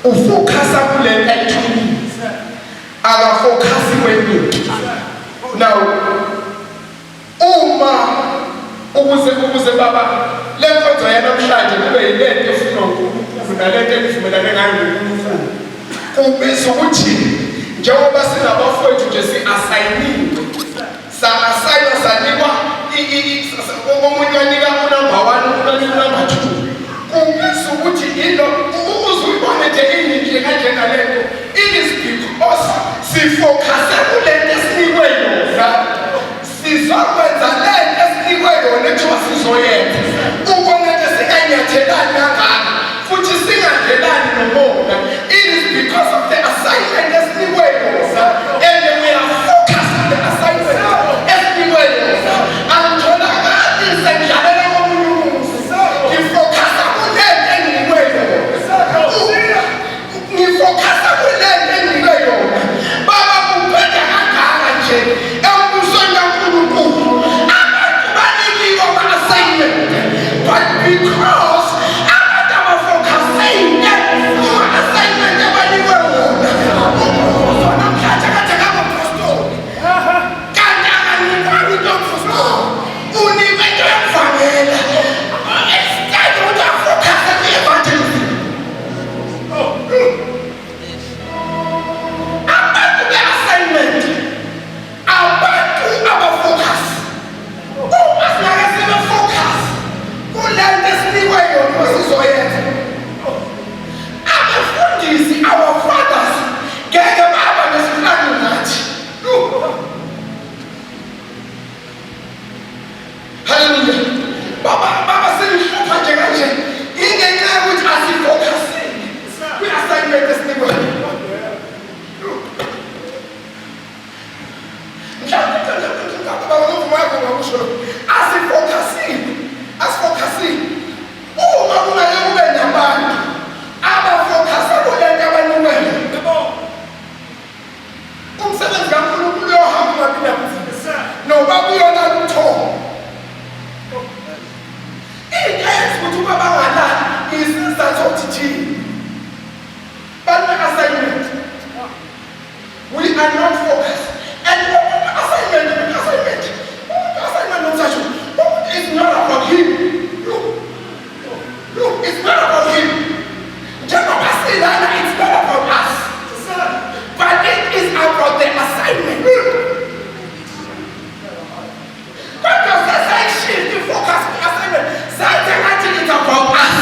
ufocusa kule ethunyini akafocusi kwenyini. Now ukuze baba le nkonzo yanamhlanje kube yilento efuna ukunalento elivumelane ngayo noNkulunkulu, kubizwa ukuthi njengoba sinabafowethu nje si-asayiniwe, sa-asayinwa sanikwa omunye wanika unumber 1, omunye unumber 2, kubizwa ukuthi ilo uzuyibone nje ininje kanjengalento. It is because sifocuse kulento esinikwe yona, sizokwenza lento esinikwe yona ekuthiwa sizoyenza. Ubone nje singanyathelani kangaka futhi singadelani nomona. It is because of the assignment esinikwe yona, and we are focused on the assignment esinikwe yona. Angitholakali sengijalela komunye umuntu, ngifocusa kulento enginikwe yona, ngifocusa kulento enginikwe yona. Baba kuphethe kangaka nje embusweni kaNkulunkulu abantu banikiwe ama-assignment, but because abantu abafocusile kuma-assignment abanikiwe wona, namhlanje kade ngabapostoli kanti akanikwanga into yobupostoli, unikwe into yokuvangela. Instead ukuthi afocuse kwi-evangelism. Abantu be-assignment, abantu abafocus. Uma sinake sibe-focus kulento esinikwe yona sizoyenza. Abafundisi, our fathers, ngeke baba nesihlanu nathi. Hallelujah. Baba sinihlupha nje kanje ingenxa yokuthi asifocusile kwi-assignment esinikwe yona. Asifocusile. Uma kungaye kube nabantu abafocusa kulento abanikiwe yona, umsebenzi kaNkulunkulu uyohamba ngaphinda noba kuyona luthongo. Into eyenza ukuthi uba bangalali isizathu sokuthi thina bane-assignment, we are not focused. And assignment is not about him. Look, it's not about him. Njengoba silana, it's not about us, but it is about the assignment. What does the sign shift the focus on the assignment? Sometimes it's about us.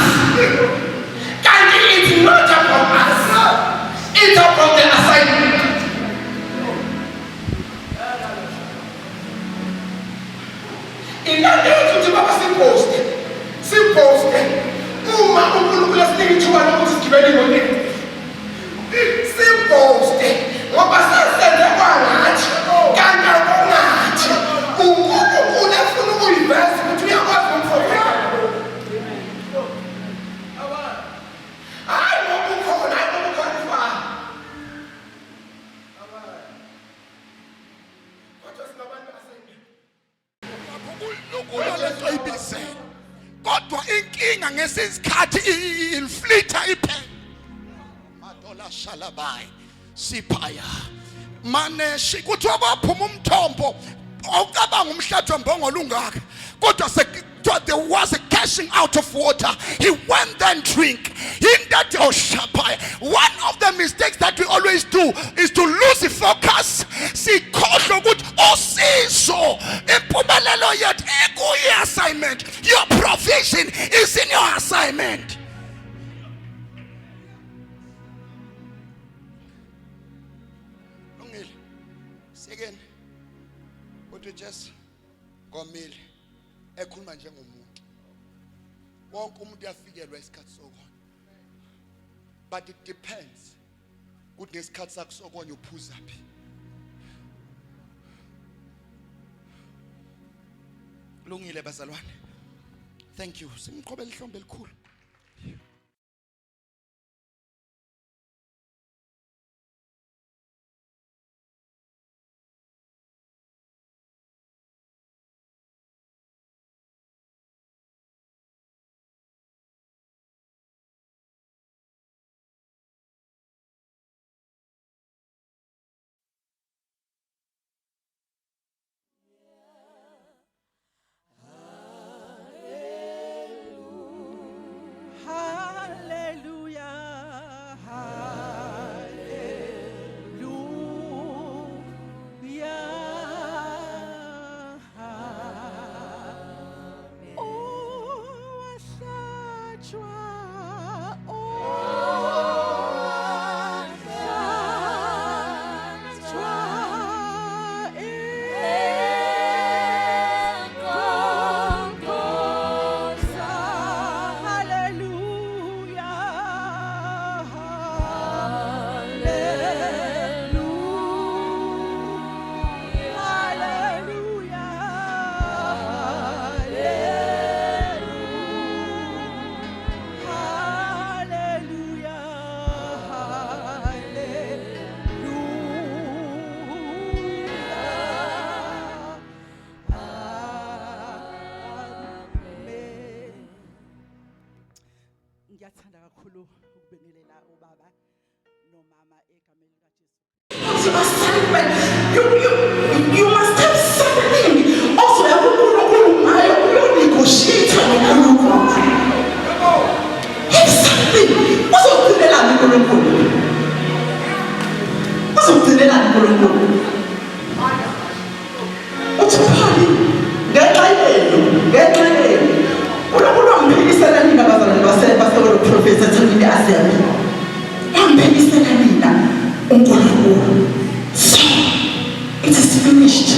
And it's not about us. It's about the assignment. Ingathi ukuthi baba siposte uma uNkulunkulu asinika ithuba lokuthi sigibele imotweni, siposte ngoba sesenze kwangathi kanti akungathi uNkulunkulu efuna ukuyiveza ukuthi uyakwazi umfowethu. Hayi ngoba ukhona, hayi ngoba ukhona. Kodwa sinabantu asayibize. Kodwa inkinga ngesikhathi ilflitha iphela. Madola shalabai siphaya. Mane kuthiwa kwaphuma umthombo awucabanga umhlathi wembongolo ungaka. Kodwa there was a cashing out of water. He went then drink. In that one of the mistakes that we always do is to lose the focus. Sikhohlwa ukuthi usizo impumelelo yethu ekuyi assignment. Your provision is in your assignment. Lungile. Second, what we just ngomile ekhuluma njengomuntu. Wonke umuntu uyafikelwa isikhathi sokona. But it depends ukuthi ngesikhathi sakho sokona uphuza phi. Lungile bazalwane. Thank you. Simqhobela ihlombe elikhulu. You must have something. Also, have something. What's up to the what's up, party? Get my So, it is finished.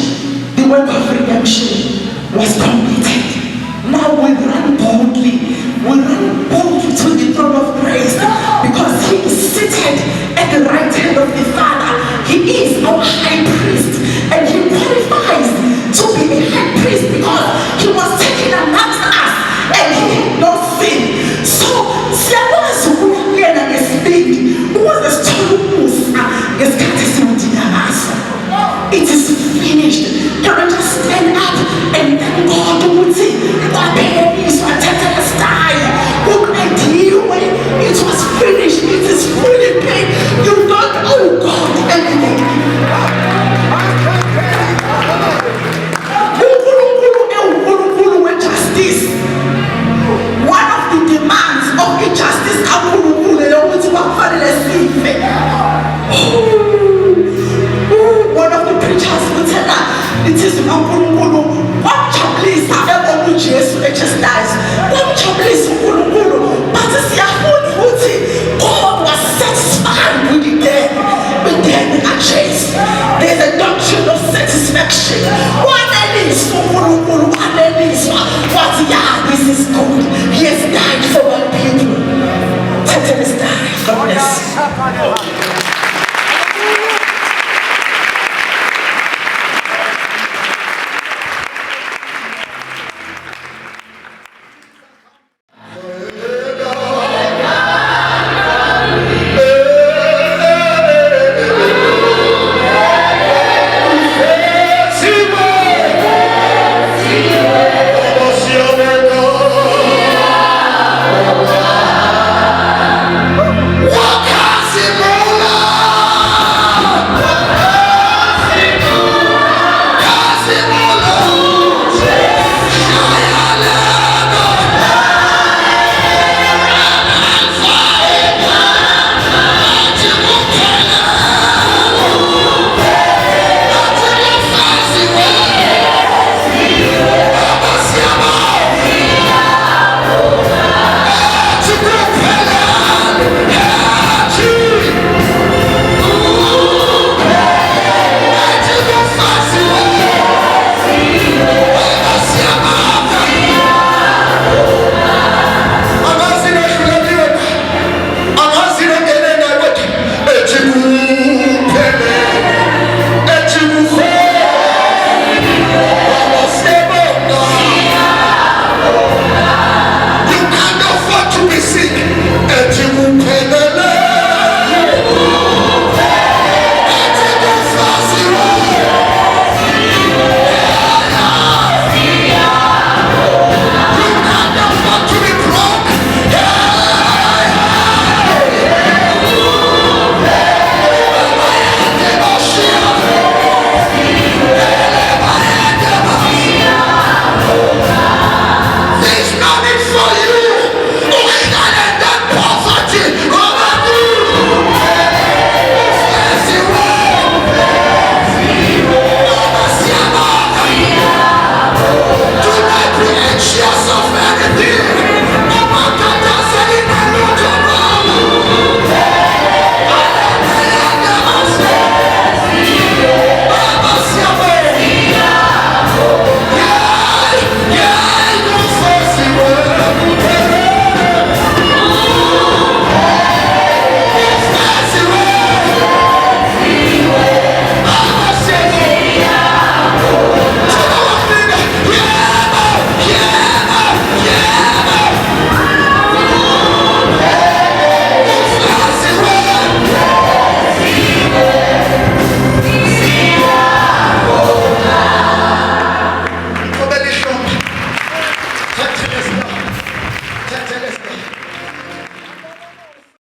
The work of redemption was completed. Now we run boldly. We run boldly to the throne of grace because He is seated at the right hand of the Father. He is our high priest and He qualifies to be a high priest because He was taken amongst us and He had no sin. So, it is finished. Can we just stand up and thank God who would say, what babies were tetelestai? Who cried you when it was finished? It is fully paid. You don't owe God anything. Justice. One of the demands of the justice one of the preachers would say that it is watch your place ever with Jesus exercise. Watch your place but God was satisfied with the dead. With them are chased. There's a doctrine of satisfaction. What is this is good. He has died for our people. Satan has died. God bless.